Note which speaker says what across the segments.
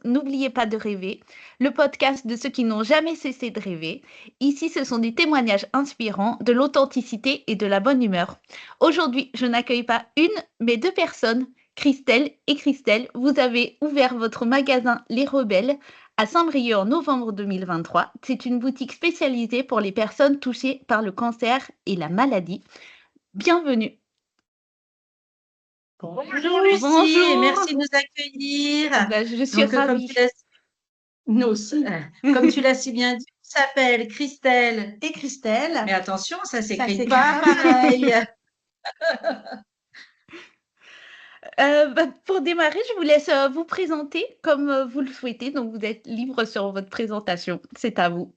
Speaker 1: N'oubliez pas de rêver, le podcast de ceux qui n'ont jamais cessé de rêver. Ici, ce sont des témoignages inspirants, de l'authenticité et de la bonne humeur. Aujourd'hui, je n'accueille pas une, mais deux personnes. Christelle et Christelle, vous avez ouvert votre magasin Les Rebelles à Saint-Brieuc en novembre 2023. C'est une boutique spécialisée pour les personnes touchées par le cancer et la maladie. Bienvenue.
Speaker 2: Bonjour Lucie et
Speaker 1: Bonjour.
Speaker 2: merci de nous accueillir.
Speaker 1: Je suis
Speaker 2: Donc,
Speaker 1: ravie.
Speaker 2: nous aussi, comme tu l'as si bien dit, on s'appelle Christelle.
Speaker 3: Et Christelle,
Speaker 2: Mais attention, ça s'écrit
Speaker 3: s'écrit
Speaker 2: pas pareil.
Speaker 1: Pour démarrer, je vous laisse vous présenter comme vous le souhaitez. Donc, vous êtes libre sur votre présentation. C'est à vous.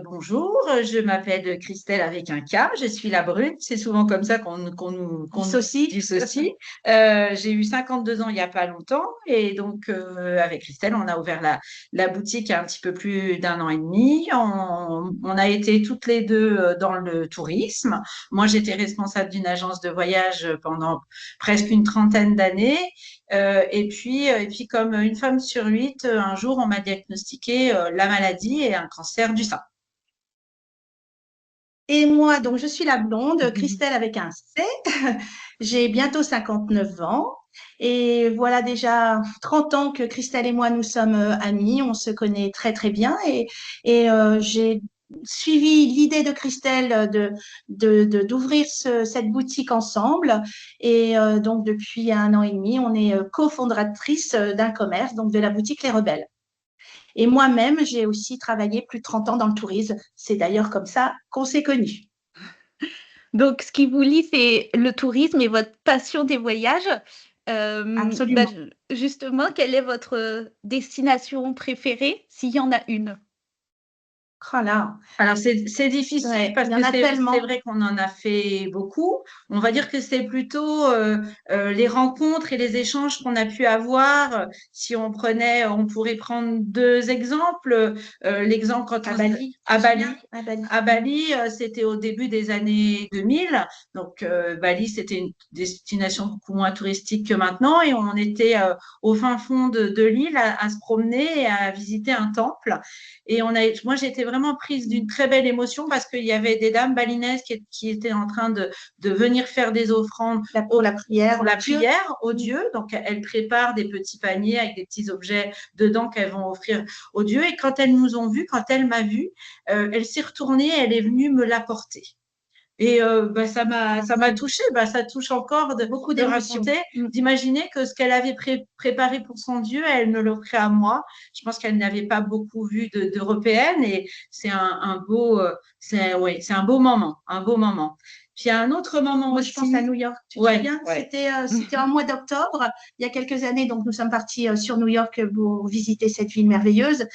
Speaker 2: Bonjour, je m'appelle Christelle avec un K, je suis la brune, c'est souvent comme ça qu'on nous dissocie. J'ai eu 52 ans il n'y a pas longtemps et donc avec Christelle, on a ouvert la boutique il y a un petit peu plus d'un an et demi. On a été toutes les deux dans le tourisme. Moi, j'étais responsable d'une agence de voyage pendant presque une trentaine d'années. Et puis, comme une femme sur 8, un jour, on m'a diagnostiqué la maladie et un cancer du sein.
Speaker 3: et moi, donc je suis la blonde, Christelle avec un C. J'ai bientôt 59 ans. Et voilà déjà 30 ans que Christelle et moi, nous sommes amies. On se connaît très, très bien. Et j'ai suivi l'idée de Christelle d'ouvrir cette boutique ensemble. Et donc, depuis un an et demi, on est cofondatrice d'un commerce, donc de la boutique Les Rebelles. Et moi-même, j'ai aussi travaillé plus de 30 ans dans le tourisme. C'est d'ailleurs comme ça qu'on s'est connus.
Speaker 1: Donc, ce qui vous lie, c'est le tourisme et votre passion des voyages.
Speaker 3: Absolument.
Speaker 1: Justement, quelle est votre destination préférée, s'il y en a une?
Speaker 3: Oh là,
Speaker 2: Alors, c'est difficile
Speaker 3: ouais,
Speaker 2: parce
Speaker 3: il y
Speaker 2: que
Speaker 3: en a
Speaker 2: c'est
Speaker 3: tellement.
Speaker 2: vrai qu'on en a fait beaucoup. On va dire que c'est plutôt les rencontres et les échanges qu'on a pu avoir. Si on prenait, on pourrait prendre deux exemples. L'exemple quand
Speaker 3: À
Speaker 2: on
Speaker 3: Bali,
Speaker 2: à
Speaker 3: tu te
Speaker 2: Bali.
Speaker 3: souviens? À Bali.
Speaker 2: À Bali, c'était au début des années 2000. Donc, Bali, c'était une destination beaucoup moins touristique que maintenant. Et on était au fin fond de l'île à se promener et à visiter un temple. Et moi, j'ai été vraiment prise d'une très belle émotion parce qu'il y avait des dames balinaises qui étaient en train de venir faire des offrandes
Speaker 3: Pour la prière,
Speaker 2: pour la
Speaker 3: Dieu.
Speaker 2: prière aux dieux. Donc, elles préparent des petits paniers avec des petits objets dedans qu'elles vont offrir aux dieux. Et quand elles nous ont vus, quand elle m'a vue, elle s'est retournée, elle est venue me l'apporter. Et ça m'a touchée. Ça touche encore
Speaker 3: Beaucoup
Speaker 2: de
Speaker 3: d'émotions.
Speaker 2: raconter, d'imaginer que ce qu'elle avait préparé pour son Dieu, elle me l'offrait à moi. Je pense qu'elle n'avait pas beaucoup vu d'Européennes et c'est un beau, c'est un beau moment, un beau moment. Puis il y a un autre moment
Speaker 3: Moi,
Speaker 2: aussi.
Speaker 3: je pense à New York. Tu te souviens? C'était en mois d'octobre, il y a quelques années. Donc, nous sommes partis sur New York pour visiter cette ville merveilleuse.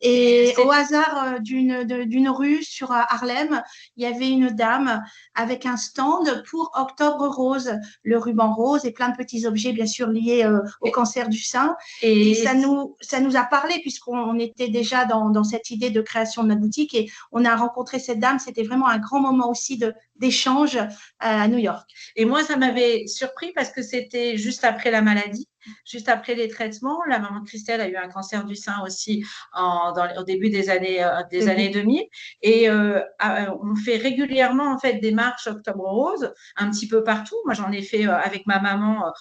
Speaker 3: Et au hasard d'une rue sur Harlem, il y avait une dame avec un stand pour Octobre Rose, le ruban rose et plein de petits objets, bien sûr, liés au cancer du sein. Et ça nous a parlé puisqu'on était déjà dans cette idée de création de notre boutique et on a rencontré cette dame. C'était vraiment un grand moment aussi d'échange à New York.
Speaker 2: Et moi, ça m'avait surpris parce que c'était juste après la maladie, juste après les traitements. La maman de Christelle a eu un cancer du sein aussi au début des années 2000. Et on fait régulièrement en fait des marches Octobre Rose un petit peu partout. Moi, j'en ai fait avec ma maman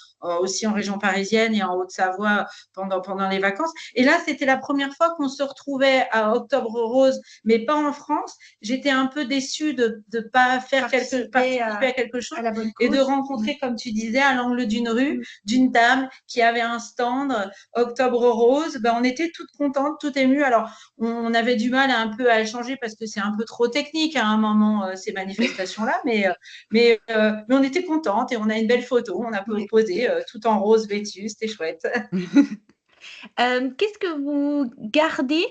Speaker 2: aussi en région parisienne et en Haute-Savoie pendant les vacances. Et là, c'était la première fois qu'on se retrouvait à Octobre Rose, mais pas en France. J'étais un peu déçue de ne pas participer à quelque chose et de rencontrer, comme tu disais, à l'angle d'une rue, d'une dame qui avait un stand Octobre Rose. On était toutes contentes, toutes émues. Alors, on avait du mal un peu à le changer parce que c'est un peu trop technique à un moment, ces manifestations-là, mais on était contentes et on a une belle photo. On a posé tout en rose vêtu, c'était chouette.
Speaker 1: Qu'est-ce que vous gardez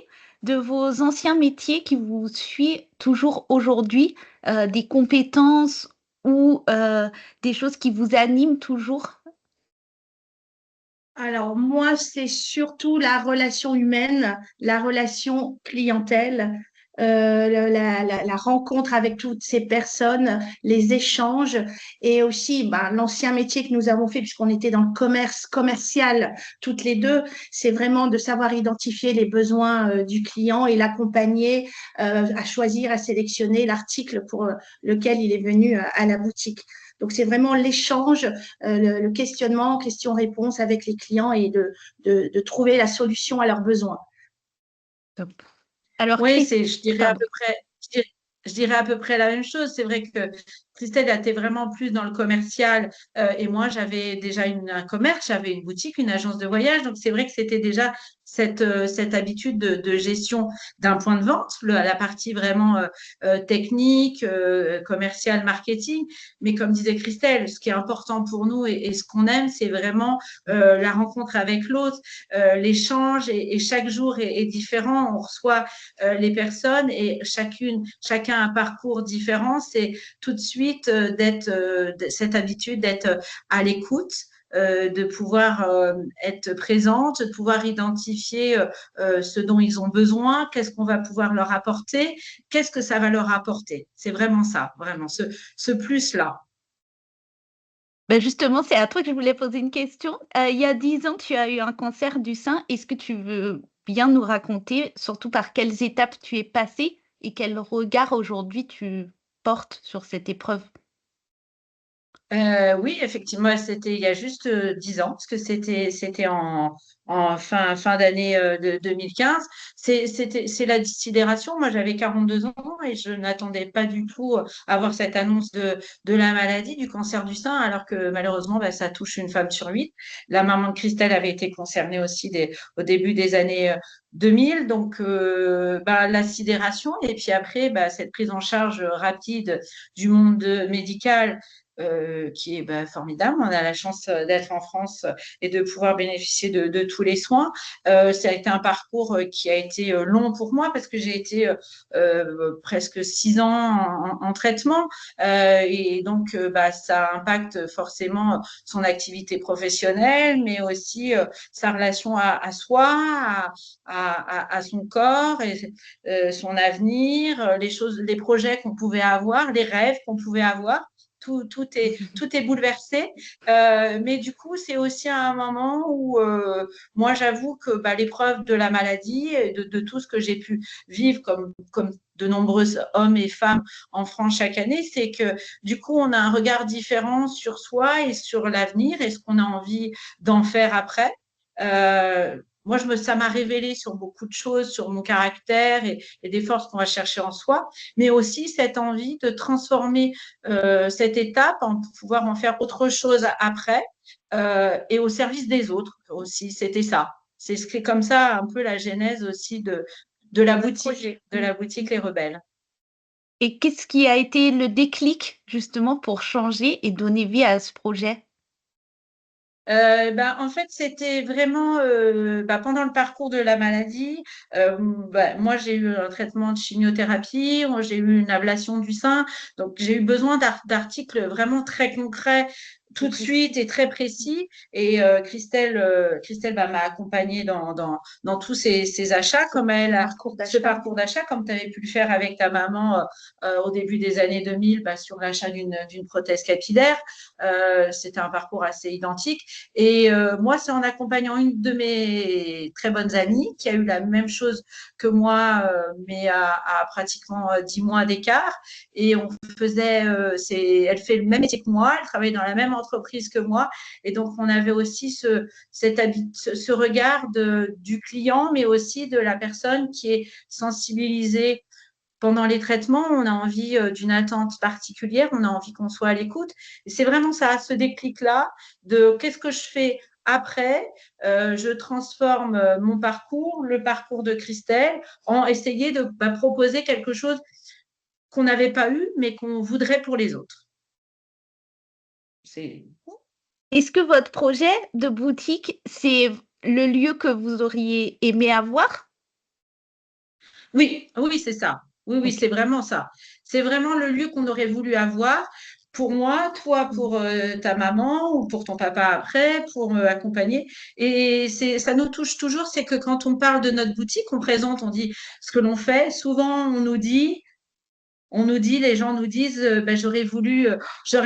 Speaker 1: de vos anciens métiers qui vous suivent toujours aujourd'hui, des compétences ou des choses qui vous animent toujours?
Speaker 3: Alors, moi, c'est surtout la relation humaine, la relation clientèle. la rencontre avec toutes ces personnes, les échanges et aussi l'ancien métier que nous avons fait puisqu'on était dans le commerce commercial toutes les deux, c'est vraiment de savoir identifier les besoins du client et l'accompagner à choisir, à sélectionner l'article pour lequel il est venu à la boutique. Donc, c'est vraiment l'échange, le questionnement, question-réponse avec les clients et de trouver la solution à leurs besoins.
Speaker 1: Top. Alors,
Speaker 2: Oui,
Speaker 1: Christelle, pardon.
Speaker 2: je dirais à peu près la même chose. C'est vrai que Christelle était vraiment plus dans le commercial et moi, j'avais déjà un commerce, j'avais une boutique, une agence de voyage. Donc, c'est vrai que c'était déjà cette habitude de gestion d'un point de vente, la partie vraiment technique, commerciale, marketing. Mais comme disait Christelle, ce qui est important pour nous et ce qu'on aime, c'est vraiment la rencontre avec l'autre, l'échange et chaque jour est différent. On reçoit les personnes et chacun a un parcours différent. C'est tout de suite cette habitude d'être à l'écoute, de pouvoir être présente, de pouvoir identifier ce dont ils ont besoin, qu'est-ce qu'on va pouvoir leur apporter, qu'est-ce que ça va leur apporter. C'est vraiment ça, vraiment, ce plus-là.
Speaker 1: Ben justement, c'est à toi que je voulais poser une question. Il y a 10 ans, tu as eu un cancer du sein. Est-ce que tu veux bien nous raconter, surtout par quelles étapes tu es passé et quel regard aujourd'hui tu portes sur cette épreuve?
Speaker 2: Oui, effectivement, c'était il y a juste 10 ans, parce que c'était en fin d'année de 2015. C'est la sidération. Moi, j'avais 42 ans et je n'attendais pas du tout à avoir cette annonce de la maladie, du cancer du sein, alors que malheureusement, ça touche une femme sur 8. La maman de Christelle avait été concernée aussi au début des années 2000. Donc, la sidération et puis après, cette prise en charge rapide du monde médical qui est formidable. On a la chance d'être en France et de pouvoir bénéficier de tous les soins. Ça a été un parcours qui a été long pour moi parce que j'ai été presque 6 ans en traitement et donc ça impacte forcément son activité professionnelle, mais aussi sa relation à soi, à son corps et son avenir, les projets qu'on pouvait avoir, les rêves qu'on pouvait avoir. Tout est bouleversé. Mais du coup, c'est aussi un moment où moi, j'avoue que l'épreuve de la maladie et de tout ce que j'ai pu vivre comme de nombreux hommes et femmes en France chaque année, c'est que du coup, on a un regard différent sur soi et sur l'avenir et ce qu'on a envie d'en faire après. Moi, ça m'a révélé sur beaucoup de choses, sur mon caractère et des forces qu'on va chercher en soi, mais aussi cette envie de transformer cette étape, pouvoir en faire autre chose après et au service des autres aussi. C'était ça. C'est comme ça un peu la genèse aussi de la boutique Les Rebelles.
Speaker 1: Et qu'est-ce qui a été le déclic justement pour changer et donner vie à ce projet?
Speaker 2: En fait, c'était vraiment pendant le parcours de la maladie. Moi, j'ai eu un traitement de chimiothérapie, j'ai eu une ablation du sein, donc j'ai eu besoin d'articles vraiment très concrets tout de suite et très précis. Et Christelle m'a accompagnée dans tous ces achats, comme ce parcours d'achat, comme tu avais pu le faire avec ta maman au début des années 2000 sur l'achat d'une prothèse capillaire. C'était un parcours assez identique. Et moi, c'est en accompagnant une de mes très bonnes amies qui a eu la même chose que moi, mais à pratiquement 10 mois d'écart. Et elle fait le même métier que moi, elle travaille dans la même entreprise que moi. Et donc, on avait aussi ce regard du client, mais aussi de la personne qui est sensibilisée pendant les traitements, on a envie d'une attente particulière, on a envie qu'on soit à l'écoute. Et c'est vraiment ça, ce déclic-là de qu'est-ce que je fais après. Je transforme mon parcours, le parcours de Christelle, en essayer de proposer quelque chose qu'on n'avait pas eu, mais qu'on voudrait pour les autres.
Speaker 1: Est-ce que votre projet de boutique, c'est le lieu que vous auriez aimé avoir?
Speaker 2: Oui, c'est ça. Oui, c'est vraiment ça. C'est vraiment le lieu qu'on aurait voulu avoir pour moi, toi pour ta maman ou pour ton papa après, pour accompagner. Et ça nous touche toujours, c'est que quand on parle de notre boutique, on présente, on dit ce que l'on fait. Souvent, les gens nous disent, ben, j'aurais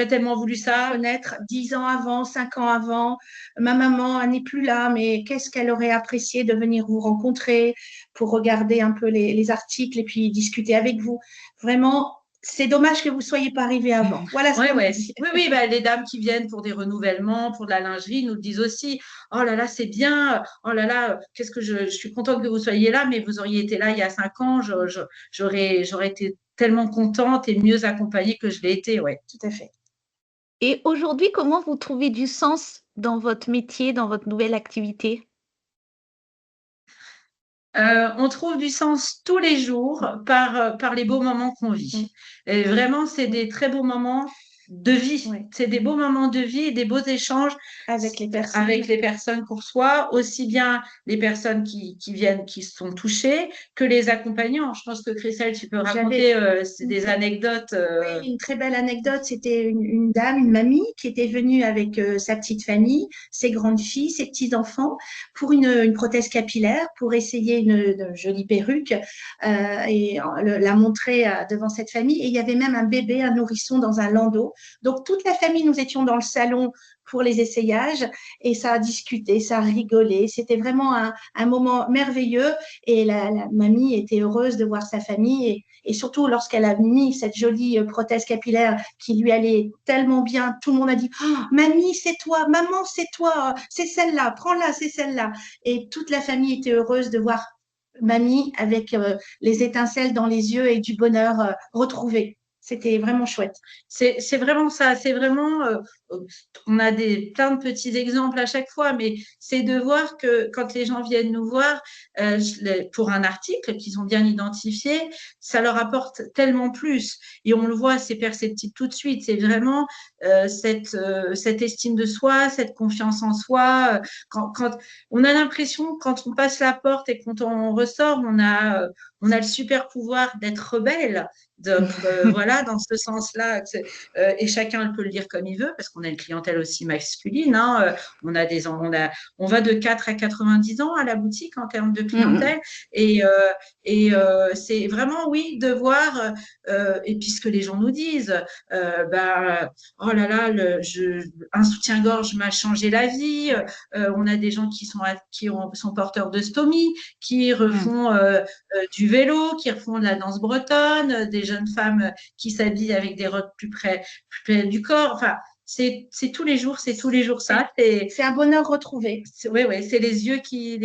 Speaker 2: tellement voulu ça.
Speaker 3: Connaître 10 ans avant, 5 ans avant. Ma maman, elle n'est plus là, mais qu'est-ce qu'elle aurait apprécié de venir vous rencontrer pour regarder un peu les articles et puis discuter avec vous. Vraiment, c'est dommage que vous ne soyez pas arrivé avant. Voilà ce
Speaker 2: Ouais,
Speaker 3: qu'on
Speaker 2: ouais.
Speaker 3: dit.
Speaker 2: Oui, bah, les dames qui viennent pour des renouvellements, pour de la lingerie, nous le disent aussi. Oh là là, c'est bien. Oh là là, qu'est-ce que je suis contente que vous soyez là, mais vous auriez été là il y a 5 ans. J'aurais été tellement contente et mieux accompagnée que je l'ai été, ouais.
Speaker 3: Tout à fait.
Speaker 1: Et aujourd'hui, comment vous trouvez du sens dans votre métier, dans votre nouvelle activité?
Speaker 2: On trouve du sens tous les jours par les beaux moments qu'on vit. Et vraiment, c'est des très beaux moments de vie.
Speaker 3: Oui.
Speaker 2: C'est des beaux moments de vie et des beaux échanges
Speaker 3: Avec les personnes.
Speaker 2: avec les personnes qu'on reçoit, aussi bien les personnes qui viennent, qui sont touchées, que les accompagnants. Je pense que Christelle, tu peux raconter des anecdotes.
Speaker 3: Oui, une très belle anecdote. C'était une dame, une mamie, qui était venue avec sa petite famille, ses grandes filles, ses petits-enfants, pour une prothèse capillaire, pour essayer une jolie perruque et la montrer devant cette famille. Et il y avait même un bébé, un nourrisson dans un landau. Donc, toute la famille, nous étions dans le salon pour les essayages et ça a discuté, ça a rigolé. C'était vraiment un moment merveilleux et la mamie était heureuse de voir sa famille et surtout lorsqu'elle a mis cette jolie prothèse capillaire qui lui allait tellement bien, tout le monde a dit oh, mamie c'est toi, maman c'est toi, c'est celle-là, prends-la, c'est celle-là. Et toute la famille était heureuse de voir mamie avec les étincelles dans les yeux et du bonheur retrouvé. C'était vraiment chouette.
Speaker 2: C'est vraiment ça. C'est vraiment, on a plein de petits exemples à chaque fois, mais c'est de voir que quand les gens viennent nous voir pour un article qu'ils ont bien identifié, ça leur apporte tellement plus. Et on le voit, c'est perceptible tout de suite. C'est vraiment cette estime de soi, cette confiance en soi. Quand on a l'impression, quand on passe la porte et quand on ressort, on a le super pouvoir d'être rebelle. Donc, voilà, dans ce sens-là, et chacun peut le dire comme il veut, parce qu'on a une clientèle aussi masculine. Hein, on va de 4 à 90 ans à la boutique en termes de clientèle. Et c'est vraiment, oui, de voir, et puis ce que les gens nous disent, oh là là, un soutien-gorge m'a changé la vie. On a des gens qui sont porteurs de stomie, qui refont du vélo, qui refont de la danse bretonne, des jeunes femmes qui s'habillent avec des robes plus près du corps. Enfin, c'est tous les jours ça.
Speaker 3: C'est un bonheur retrouvé.
Speaker 2: Oui, c'est les yeux qui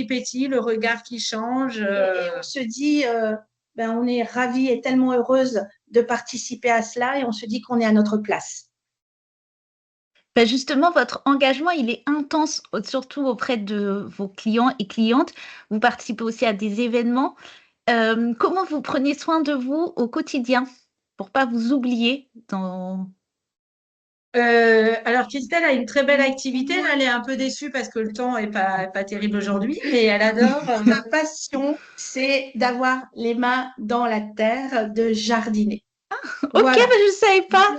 Speaker 2: pétillent, le regard qui change.
Speaker 3: Et on se dit, on est ravis et tellement heureuse de participer à cela et on se dit qu'on est à notre place.
Speaker 1: Ben justement, votre engagement, il est intense, surtout auprès de vos clients et clientes. Vous participez aussi à des événements. Comment vous prenez soin de vous au quotidien pour pas vous oublier dans…
Speaker 2: Alors, Christelle a une très belle activité. Là, elle est un peu déçue parce que le temps est pas terrible aujourd'hui, mais elle adore.
Speaker 3: Ma passion, c'est d'avoir les mains dans la terre, de jardiner.
Speaker 1: Ok, voilà. Mais je ne savais pas.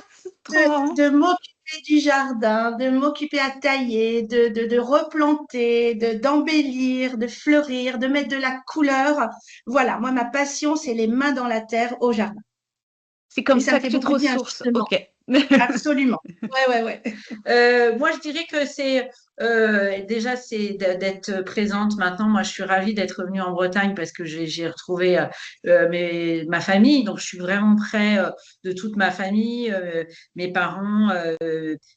Speaker 3: De m'occuper du jardin, de m'occuper à tailler, de replanter, d'embellir, de fleurir, de mettre de la couleur. Voilà, moi, ma passion, c'est les mains dans la terre au jardin.
Speaker 1: C'est comme ça que tu te ressources. Ok.
Speaker 3: Absolument. Ouais.
Speaker 2: Moi, je dirais que c'est déjà c'est d'être présente maintenant. Moi, je suis ravie d'être venue en Bretagne parce que j'ai retrouvé ma famille. Donc, je suis vraiment près de toute ma famille, mes parents,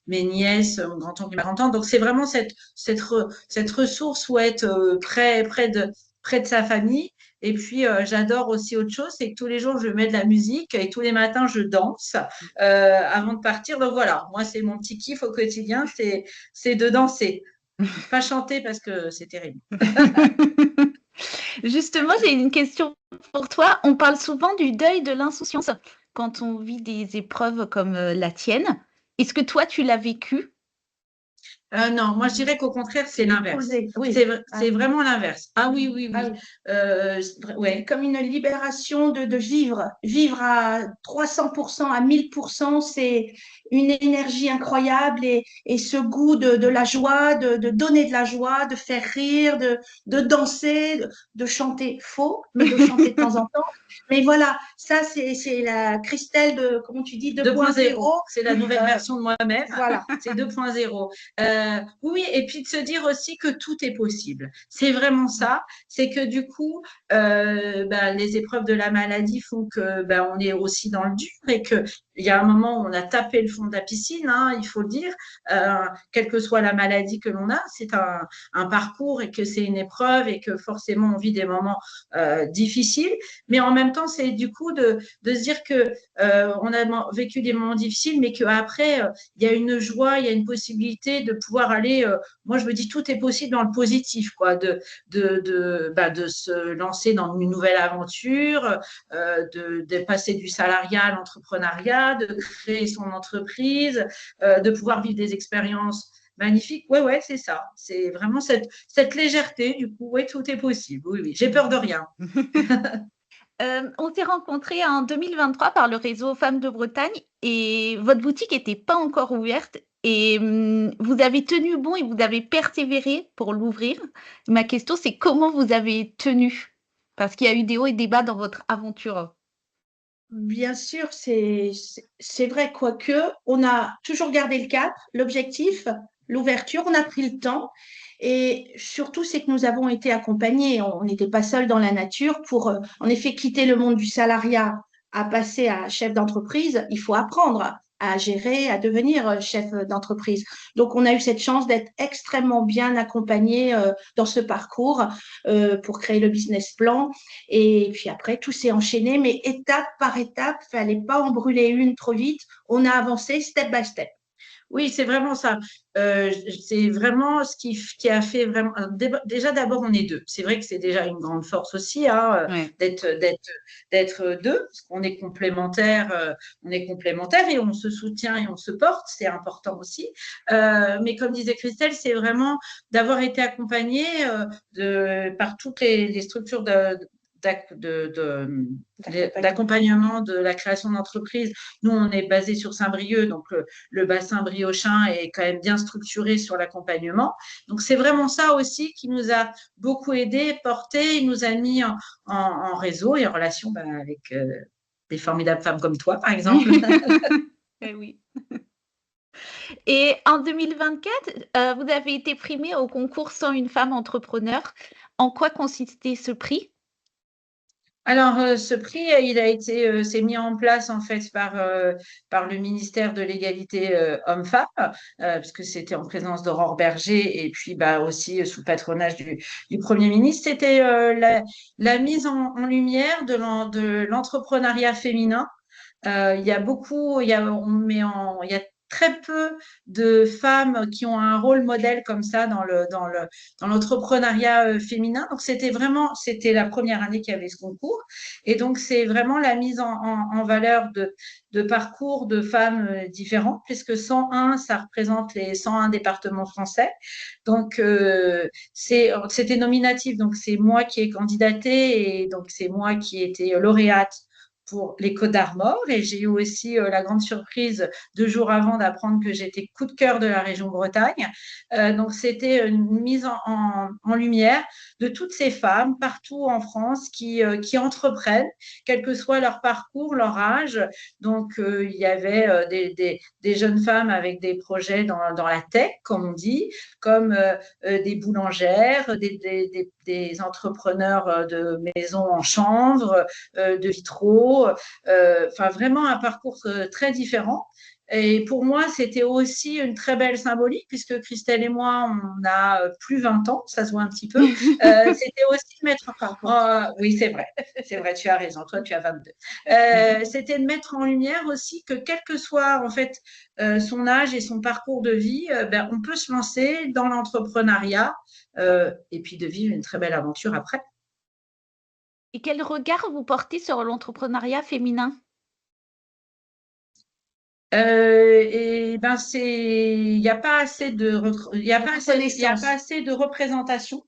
Speaker 2: mes nièces, mon grand-oncle et ma grand-tante. Donc, c'est vraiment cette ressource où être près de sa famille. Et puis, j'adore aussi autre chose, c'est que tous les jours, je mets de la musique et tous les matins, je danse avant de partir. Donc voilà, moi, c'est mon petit kiff au quotidien, c'est de danser. Pas chanter parce que c'est terrible.
Speaker 1: Justement, j'ai une question pour toi. On parle souvent du deuil de l'insouciance quand on vit des épreuves comme la tienne. Est-ce que toi, tu l'as vécu ?
Speaker 2: Non, moi je dirais qu'au contraire, c'est l'inverse.
Speaker 3: Oui.
Speaker 2: C'est vraiment l'inverse. Ah oui, oui,
Speaker 3: Ah
Speaker 2: oui.
Speaker 3: oui.
Speaker 2: Ouais.
Speaker 3: Comme une libération de vivre. Vivre à 300%, à 1000%, c'est une énergie incroyable et ce goût de la joie, de donner de la joie, de faire rire, de danser, de chanter faux, mais de chanter de temps en temps. Mais voilà, ça, c'est la Christelle de, comment tu dis,
Speaker 2: 2.0,
Speaker 3: 2.0.
Speaker 2: c'est la nouvelle version de moi-même,
Speaker 3: Voilà.
Speaker 2: c'est 2.0. Oui, et puis de se dire aussi que tout est possible. C'est vraiment ça, c'est que du coup, les épreuves de la maladie font que on est aussi dans le dur et que il y a un moment où on a tapé le fond de la piscine, hein, il faut le dire, quelle que soit la maladie que l'on a, c'est un parcours et que c'est une épreuve et que forcément on vit des moments difficiles, mais en même temps, c'est du coup de se dire que on a vécu des moments difficiles, mais qu'après, il y a une joie, il y a une possibilité de pouvoir aller. Moi, je me dis, tout est possible dans le positif, quoi, de se lancer dans une nouvelle aventure, de passer du salariat à l'entrepreneuriat, de créer son entreprise, de pouvoir vivre des expériences magnifiques. Ouais, ouais, c'est ça. C'est vraiment cette légèreté, du coup, ouais, tout est possible. Oui, oui, j'ai peur de rien.
Speaker 1: On s'est rencontrés en 2023 par le réseau Femmes de Bretagne et votre boutique n'était pas encore ouverte et vous avez tenu bon et vous avez persévéré pour l'ouvrir. Ma question, c'est comment vous avez tenu? Parce qu'il y a eu des hauts et des bas dans votre aventure.
Speaker 3: Bien sûr, c'est vrai, quoique on a toujours gardé le cap, l'objectif, l'ouverture, on a pris le temps et surtout c'est que nous avons été accompagnés, on n'était pas seuls dans la nature pour en effet quitter le monde du salariat à passer à chef d'entreprise, il faut apprendre à gérer, à devenir chef d'entreprise. Donc on a eu cette chance d'être extrêmement bien accompagnés dans ce parcours pour créer le business plan. Et puis après, tout s'est enchaîné, mais étape par étape, fallait pas en brûler une trop vite. On a avancé step by step.
Speaker 2: Oui, c'est vraiment ça. C'est vraiment ce qui a fait vraiment. Déjà, d'abord, on est deux. C'est vrai que c'est déjà une grande force aussi, hein,
Speaker 1: Ouais.
Speaker 2: d'être deux, parce qu'on est complémentaires. On est complémentaires et on se soutient et on se porte. C'est important aussi. Mais comme disait Christelle, c'est vraiment d'avoir été accompagnée par toutes les structures d'accompagnement de la création d'entreprise. Nous, on est basé sur Saint-Brieuc, donc le bassin briochin est quand même bien structuré sur l'accompagnement. Donc, c'est vraiment ça aussi qui nous a beaucoup aidé, porté, il nous a mis en réseau et en relation avec des formidables femmes comme toi, par exemple.
Speaker 1: Eh oui. Et en 2024, vous avez été primée au concours 101 femmes entrepreneurs. En quoi consistait ce prix?
Speaker 2: Alors, ce prix, c'est mis en place en fait par le ministère de l'égalité hommes-femmes, puisque c'était en présence d'Aurore Berger et puis aussi sous le patronage du Premier ministre. C'était la mise en lumière de l'entrepreneuriat féminin. Il y a beaucoup, il y a très peu de femmes qui ont un rôle modèle comme ça dans l'entrepreneuriat féminin. Donc, c'était la première année qu'il y avait ce concours. Et donc, c'est vraiment la mise en valeur de parcours de femmes différentes, puisque 101, ça représente les 101 départements français. Donc, c'était nominatif. Donc, c'est moi qui ai candidaté et donc, c'est moi qui ai été lauréate pour les Côtes d'Armor et j'ai eu aussi la grande surprise 2 jours avant d'apprendre que j'étais coup de cœur de la région Bretagne. Donc c'était une mise en lumière de toutes ces femmes partout en France qui entreprennent, quel que soit leur parcours, leur âge. Donc il y avait des jeunes femmes avec des projets dans la tech, comme on dit, comme des boulangères, des entrepreneurs de maisons en chanvre, de vitraux, enfin vraiment un parcours très différent. Et pour moi, c'était aussi une très belle symbolique, puisque Christelle et moi, on a plus 20 ans, ça se voit un petit peu. C'était aussi de mettre. Oui, c'est vrai, tu as raison, toi, tu as 22. C'était de mettre en lumière aussi que, quel que soit en fait son âge et son parcours de vie, on peut se lancer dans l'entrepreneuriat et puis de vivre une très belle aventure après.
Speaker 1: Et quel regard vous portez sur l'entrepreneuriat féminin?
Speaker 2: Et ben il n'y a pas assez il y a pas assez, il y a
Speaker 3: Reconnaissance.
Speaker 2: pas assez de représentation.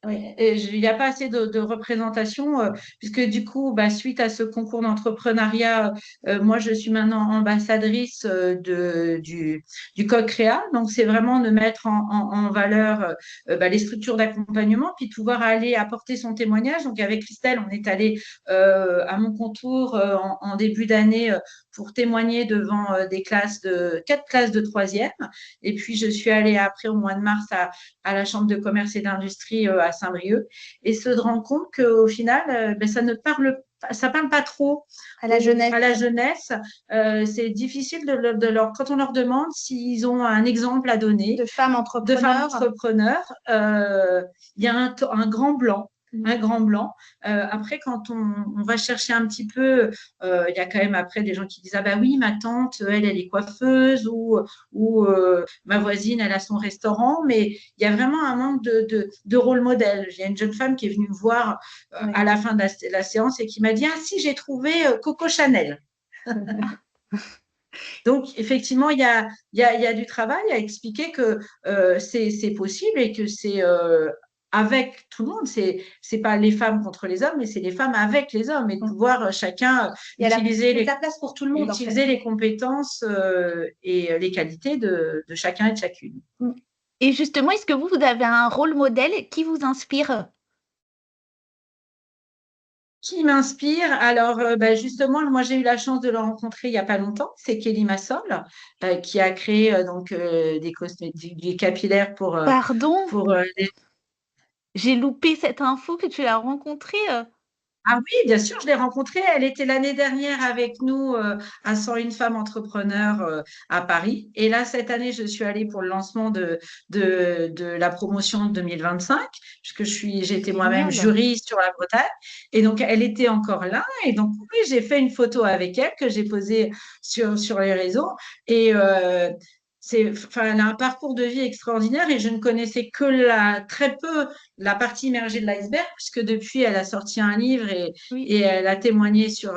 Speaker 3: Oui.
Speaker 2: Et il n'y a pas assez de représentation, puisque du coup, bah, suite à ce concours d'entrepreneuriat, moi, je suis maintenant ambassadrice du COCREA. Donc, c'est vraiment de mettre en valeur bah, les structures d'accompagnement, puis de pouvoir aller apporter son témoignage. Donc, avec Christelle, on est allé à mon contour en début d'année pour témoigner devant quatre classes de troisième. Et puis, je suis allée après, au mois de mars, à la Chambre de commerce et d'industrie à Saint-Brieuc, et se rendre compte qu'au final, ben, ça parle pas trop
Speaker 3: À la jeunesse.
Speaker 2: à la jeunesse. C'est difficile quand on leur demande s'ils ont un exemple à donner
Speaker 3: De femmes
Speaker 2: de femmes
Speaker 3: entrepreneurs.
Speaker 2: entrepreneurs. Il y a un grand blanc. Un grand blanc. Après, quand on va chercher un petit peu, il y a quand même après des gens qui disent ah bah oui, ma tante, elle est coiffeuse, ou ma voisine, elle a son restaurant, mais il y a vraiment un manque de rôle modèle. Il y a une jeune femme qui est venue me voir
Speaker 3: Oui.
Speaker 2: à la fin de la séance et qui m'a dit ah si, j'ai trouvé Coco Chanel. Donc, effectivement, il y a du travail à expliquer que c'est possible et que c'est avec tout le monde. C'est pas les femmes contre les hommes, mais c'est les femmes avec les hommes, et de pouvoir chacun
Speaker 3: Il y a
Speaker 2: utiliser
Speaker 3: la place pour tout le monde, en fait.
Speaker 2: les compétences et les qualités de chacun et de chacune.
Speaker 1: Et justement, est-ce que vous avez un rôle modèle qui vous inspire?
Speaker 2: Qui m'inspire? Alors, bah, justement, moi, j'ai eu la chance de le rencontrer il n'y a pas longtemps. C'est Kelly Massol, qui a créé donc des cosmétiques, des capillaires
Speaker 1: Pardon?
Speaker 2: pour
Speaker 1: J'ai loupé cette info que tu l'as rencontrée.
Speaker 2: Ah oui, bien sûr, je l'ai rencontrée. Elle était l'année dernière avec nous à 101 femmes entrepreneurs à Paris. Et là, cette année, je suis allée pour le lancement de la promotion 2025, puisque j'étais moi-même
Speaker 1: Génial.
Speaker 2: jury sur la Bretagne. Et donc, elle était encore là. Et donc, oui, j'ai fait une photo avec elle que j'ai posée sur les réseaux. Et enfin, elle a un parcours de vie extraordinaire, et je ne connaissais que très peu la partie immergée de l'iceberg, puisque depuis, elle a sorti un livre
Speaker 1: Oui.
Speaker 2: et elle a témoigné sur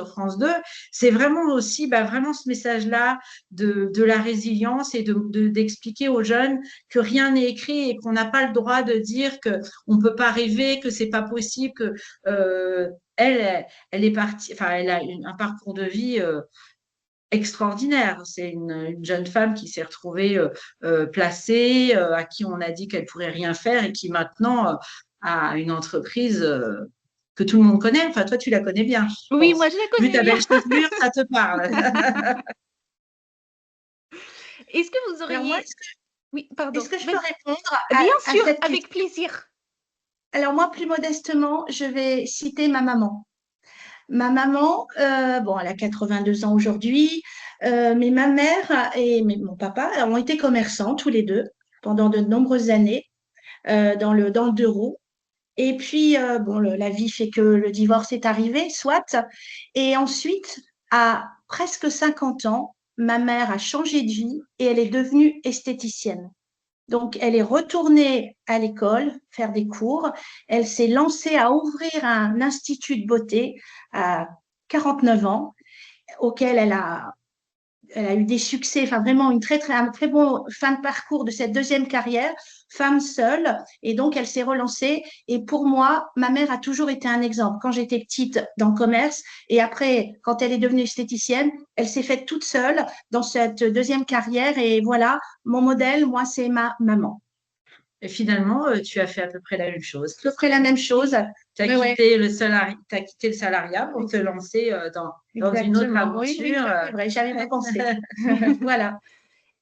Speaker 2: France 2. C'est vraiment aussi, bah, vraiment ce message-là de la résilience, et d'expliquer aux jeunes que rien n'est écrit et qu'on n'a pas le droit de dire qu'on ne peut pas rêver, que c'est pas possible, que elle est partie, enfin, elle a un parcours de vie extraordinaire. C'est une jeune femme qui s'est retrouvée placée, à qui on a dit qu'elle pourrait rien faire, et qui maintenant a une entreprise que tout le monde connaît. Enfin, toi, tu la connais bien, je
Speaker 1: Oui,
Speaker 2: pense.
Speaker 1: moi, je la
Speaker 2: Vu
Speaker 1: connais
Speaker 2: ta
Speaker 1: bien.
Speaker 2: belle chevelure, ça te parle.
Speaker 1: Est-ce que vous
Speaker 3: Alors moi,
Speaker 1: auriez... Oui, pardon.
Speaker 3: est-ce que je peux répondre
Speaker 1: Bien
Speaker 3: à
Speaker 1: sûr,
Speaker 3: cette
Speaker 1: avec
Speaker 3: question?
Speaker 1: plaisir.
Speaker 3: Alors moi, plus modestement, je vais citer ma maman. Ma maman, bon, elle a 82 ans aujourd'hui, mais ma mère et mon papa ont été commerçants tous les deux pendant de nombreuses années dans le deux roues. Et puis, bon, la vie fait que le divorce est arrivé, soit. Et ensuite, à presque 50 ans, ma mère a changé de vie et elle est devenue esthéticienne. Donc, elle est retournée à l'école faire des cours. Elle s'est lancée à ouvrir un institut de beauté à 49 ans, auquel elle a eu des succès, enfin vraiment un très bon fin de parcours de cette deuxième carrière, femme seule, et donc elle s'est relancée. Et pour moi, ma mère a toujours été un exemple. Quand j'étais petite dans le commerce, et après, quand elle est devenue esthéticienne, elle s'est faite toute seule dans cette deuxième carrière. Et voilà, mon modèle, moi, c'est ma maman.
Speaker 2: Et finalement, tu as fait à peu près la même chose.
Speaker 3: Je ferai la même chose.
Speaker 2: Tu as
Speaker 3: Ouais,
Speaker 2: quitté t'as quitté le salariat pour te lancer dans une autre
Speaker 3: exactement. Oui, oui,
Speaker 2: aventure.
Speaker 3: ça c'est vrai, j'avais pas pensé. Voilà.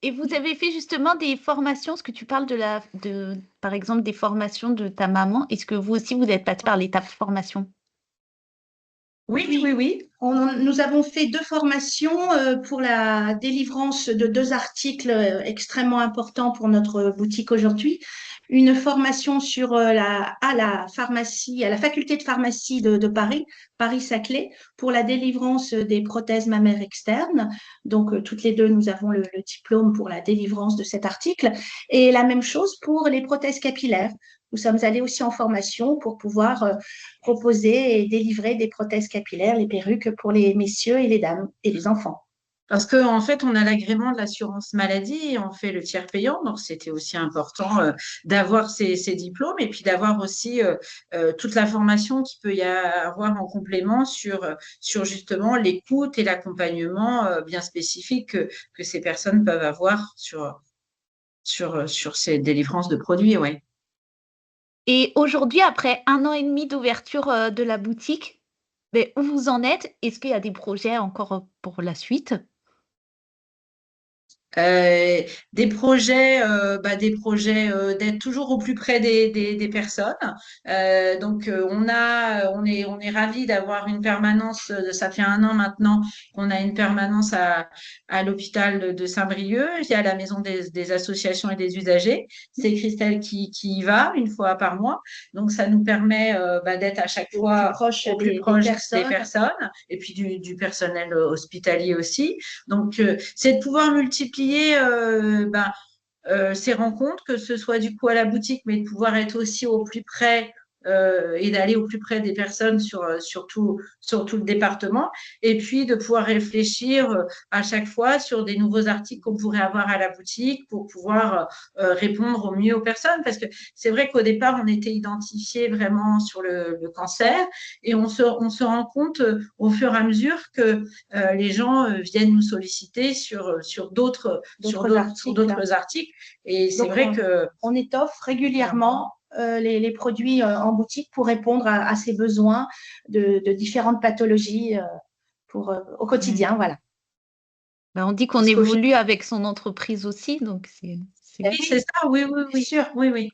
Speaker 1: Et vous avez fait justement des formations, est-ce que tu parles par exemple, des formations de ta maman? Est-ce que vous aussi, vous êtes passé par l'étape formation?
Speaker 2: Oui,
Speaker 3: Oui,
Speaker 2: oui, oui.
Speaker 3: nous avons fait deux formations pour la délivrance de deux articles extrêmement importants pour notre boutique aujourd'hui. Une formation sur à la pharmacie, à la faculté de pharmacie de Paris, Paris-Saclay, pour la délivrance des prothèses mammaires externes. Donc, toutes les deux, nous avons le diplôme pour la délivrance de cet article. Et la même chose pour les prothèses capillaires. Nous sommes allés aussi en formation pour pouvoir proposer et délivrer des prothèses capillaires, les perruques pour les messieurs et les dames et les enfants.
Speaker 2: Parce qu'en fait, on a l'agrément de l'assurance maladie et on fait le tiers payant. Donc, c'était aussi important d'avoir ces diplômes et puis d'avoir aussi toute la formation qu'il peut y avoir en complément sur justement l'écoute et l'accompagnement bien spécifique que ces personnes peuvent avoir sur ces délivrances de produits. Ouais.
Speaker 1: Et aujourd'hui, après 1 an et demi d'ouverture, de la boutique, beh, où vous en êtes? Est-ce qu'il y a des projets encore, pour la suite?
Speaker 2: Euh, des projets d'être toujours au plus près des personnes. Donc, on est ravis d'avoir une permanence. Ça fait 1 an maintenant qu'on a une permanence à l'hôpital de Saint-Brieuc. Il y a la maison des associations et des usagers. C'est Christelle qui y va 1 fois par mois. Donc, ça nous permet d'être à chaque fois au plus proche des personnes et puis du personnel hospitalier aussi. Donc, c'est de pouvoir multiplier ces rencontres, que ce soit du coup à la boutique, mais de pouvoir être aussi au plus près et d'aller au plus près des personnes sur tout le département, et puis de pouvoir réfléchir à chaque fois sur des nouveaux articles qu'on pourrait avoir à la boutique pour pouvoir répondre au mieux aux personnes. Parce que c'est vrai qu'au départ, on était identifié vraiment sur le cancer, et on se rend compte au fur et à mesure que les gens viennent nous solliciter sur d'autres articles. Et c'est
Speaker 3: Donc,
Speaker 2: vrai que
Speaker 3: on étoffe régulièrement les produits en boutique pour répondre à ces besoins de différentes pathologies au quotidien. Voilà.
Speaker 1: Bah, on dit qu'on
Speaker 3: Parce qu'au
Speaker 1: évolue avec son entreprise aussi, donc c'est
Speaker 2: oui, c'est ça, oui, oui,
Speaker 3: c'est
Speaker 2: oui.
Speaker 3: sûr.
Speaker 2: Oui, oui.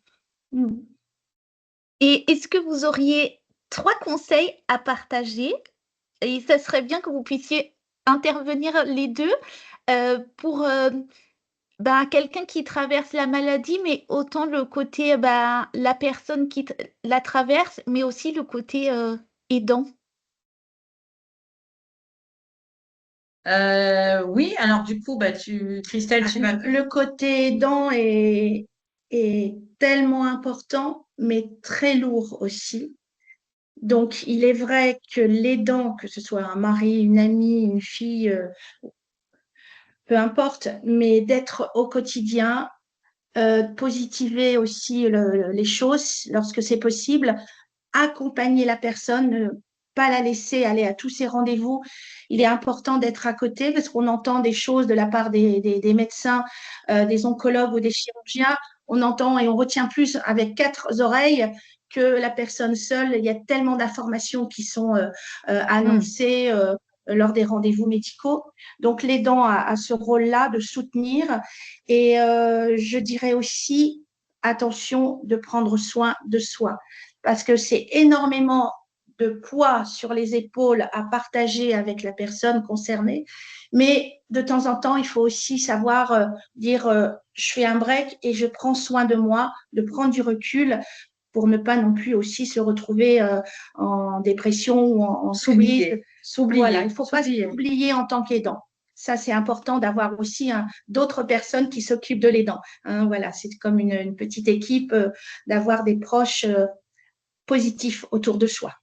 Speaker 1: Et est-ce que vous auriez 3 conseils à partager? Et ça serait bien que vous puissiez intervenir les 2 pour, bah, quelqu'un qui traverse la maladie, mais autant le côté, bah, la personne qui la traverse, mais aussi le côté, aidant.
Speaker 2: Oui, alors du coup, Christelle, tu vas.
Speaker 3: Le côté aidant est tellement important, mais très lourd aussi. Donc, il est vrai que l'aidant, que ce soit un mari, une amie, une fille, peu importe, mais d'être au quotidien, positiver aussi les choses lorsque c'est possible, accompagner la personne, ne pas la laisser aller à tous ses rendez-vous. Il est important d'être à côté parce qu'on entend des choses de la part des médecins, des oncologues ou des chirurgiens. On entend et on retient plus avec 4 oreilles que la personne seule. Il y a tellement d'informations qui sont annoncées lors des rendez-vous médicaux. Donc, l'aidant a ce rôle-là de soutenir. Et je dirais aussi, attention de prendre soin de soi parce que c'est énormément de poids sur les épaules à partager avec la personne concernée. Mais de temps en temps, il faut aussi savoir dire je fais un break et je prends soin de moi, de prendre du recul pour ne pas non plus aussi se retrouver en dépression ou en
Speaker 2: S'oublier.
Speaker 3: Voilà, il ne faut pas s'oublier en tant qu'aidant. Ça, c'est important d'avoir aussi d'autres personnes qui s'occupent de l'aidant. Voilà, c'est comme une petite équipe, d'avoir des proches positifs autour de soi.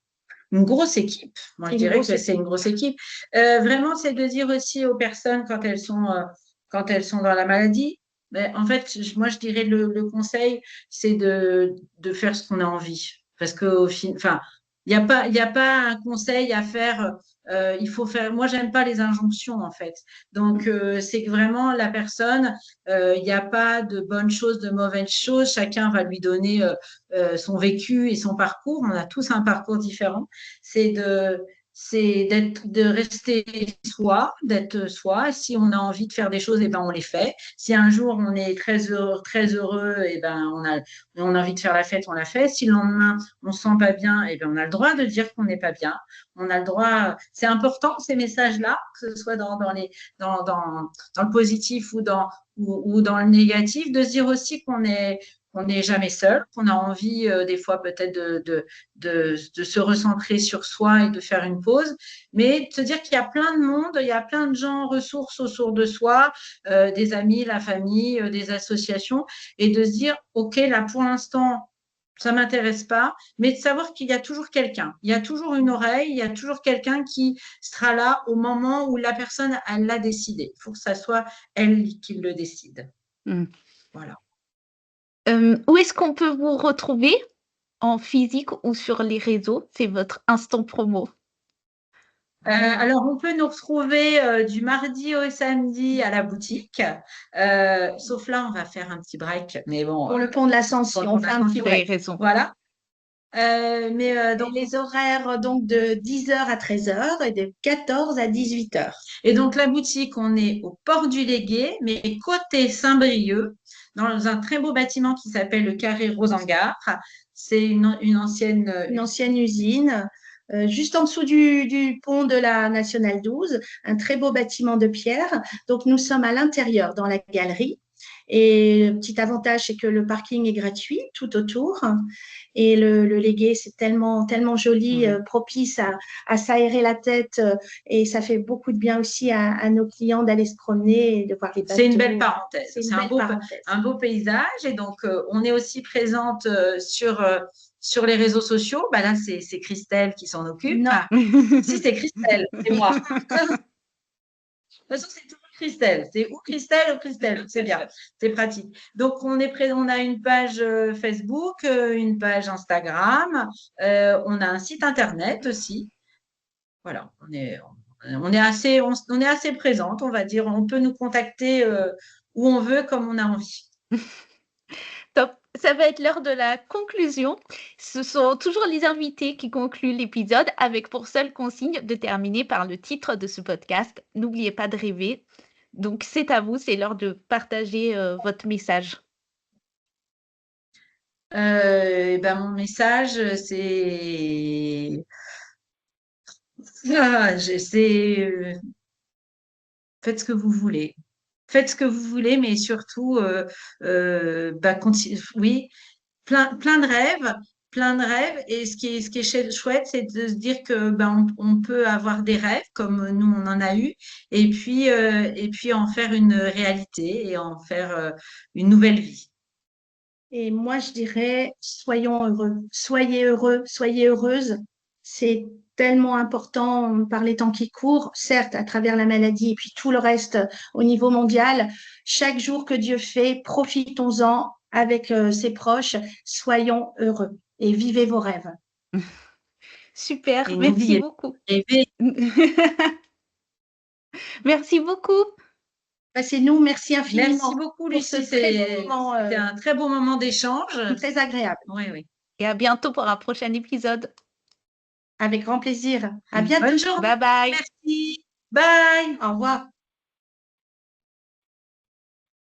Speaker 2: Une grosse équipe. Moi, je dirais que c'est une grosse équipe. Vraiment, c'est de dire aussi aux personnes quand elles sont dans la maladie, en fait, moi, je dirais le conseil, c'est de faire ce qu'on a envie. Parce qu'au final, enfin, il y a pas un conseil à faire. Il faut faire. Moi, j'aime pas les injonctions, en fait. Donc, c'est que vraiment la personne, il n'y a pas de bonnes choses, de mauvaises choses. Chacun va lui donner son vécu et son parcours. On a tous un parcours différent. C'est de rester soi, d'être soi. Si on a envie de faire des choses, et ben on les fait. Si un jour on est très heureux, et ben on a envie de faire la fête, on la fait. Si le lendemain on se sent pas bien, et ben on a le droit de dire qu'on n'est pas bien. On a le droit. C'est important ces messages-là, que ce soit dans le positif ou dans le négatif, de se dire aussi qu'on n'est jamais seul, qu'on a envie des fois peut-être de se recentrer sur soi et de faire une pause, mais de se dire qu'il y a plein de monde, il y a plein de gens ressources autour de soi, des amis, la famille, des associations, et de se dire, OK, là pour l'instant, ça m'intéresse pas, mais de savoir qu'il y a toujours quelqu'un. Il y a toujours une oreille, il y a toujours quelqu'un qui sera là au moment où la personne, elle l'a décidé. Il faut que ça soit elle qui le décide. Voilà.
Speaker 1: Où est-ce qu'on peut vous retrouver en physique ou sur les réseaux? C'est votre instant promo.
Speaker 2: Alors, on peut nous retrouver du mardi au samedi à la boutique. Sauf là, on va faire un petit break. Mais bon,
Speaker 3: Pour le pont de l'Ascension, on fait un petit
Speaker 1: Vous avez
Speaker 3: break.
Speaker 1: raison.
Speaker 2: voilà.
Speaker 3: Donc, les horaires donc de 10h à 13h et de 14 à 18h.
Speaker 2: Et donc, la boutique, on est au port du Légué, mais côté Saint-Brieuc, dans un très beau bâtiment qui s'appelle le Carré Rosengart. C'est une
Speaker 3: ancienne usine. Juste en dessous du pont de la Nationale 12, un très beau bâtiment de pierre. Donc, nous sommes à l'intérieur, dans la galerie. Et le petit avantage, c'est que le parking est gratuit tout autour. Et le Légué, c'est tellement joli, propice à s'aérer la tête. Et ça fait beaucoup de bien aussi à nos clients d'aller se promener et de voir les bateaux.
Speaker 2: C'est une belle parenthèse. C'est un beau paysage. Et donc, on est aussi présente sur les réseaux sociaux. Bah là, c'est Christelle qui s'en occupe.
Speaker 3: Non.
Speaker 2: Si, c'est Christelle, c'est moi. De toute façon, c'est toujours Christelle. C'est ou Christelle, c'est bien. C'est pratique. Donc, on a une page Facebook, une page Instagram. On a un site internet aussi. Voilà, on est assez présente, on va dire. On peut nous contacter où on veut, comme on a envie.
Speaker 1: Top. Ça va être l'heure de la conclusion. Ce sont toujours les invités qui concluent l'épisode avec pour seule consigne de terminer par le titre de ce podcast. N'oubliez pas de rêver. Donc, c'est à vous, c'est l'heure de partager votre message.
Speaker 2: Mon message, c'est faites ce que vous voulez. Faites ce que vous voulez, mais surtout, oui, plein de rêves. Et ce qui est chouette, c'est de se dire que on peut avoir des rêves comme nous on en a eu, et puis en faire une réalité et en faire une nouvelle vie.
Speaker 3: Et moi, je dirais, soyons heureux, soyez heureux, soyez heureuse. C'est tellement important par les temps qui courent, certes, à travers la maladie et puis tout le reste au niveau mondial. Chaque jour que Dieu fait, profitons-en avec ses proches, soyons heureux et vivez vos rêves.
Speaker 1: Super,
Speaker 2: Et
Speaker 1: merci beaucoup. Merci beaucoup.
Speaker 3: C'est nous, merci infiniment.
Speaker 2: Merci beaucoup, Lucie. C'était un très beau moment d'échange.
Speaker 3: Très agréable.
Speaker 2: Oui.
Speaker 1: Et à bientôt pour un prochain épisode.
Speaker 3: Avec grand plaisir. À bientôt.
Speaker 2: Bonne journée.
Speaker 1: Bye bye.
Speaker 2: Merci. Bye.
Speaker 3: Au revoir.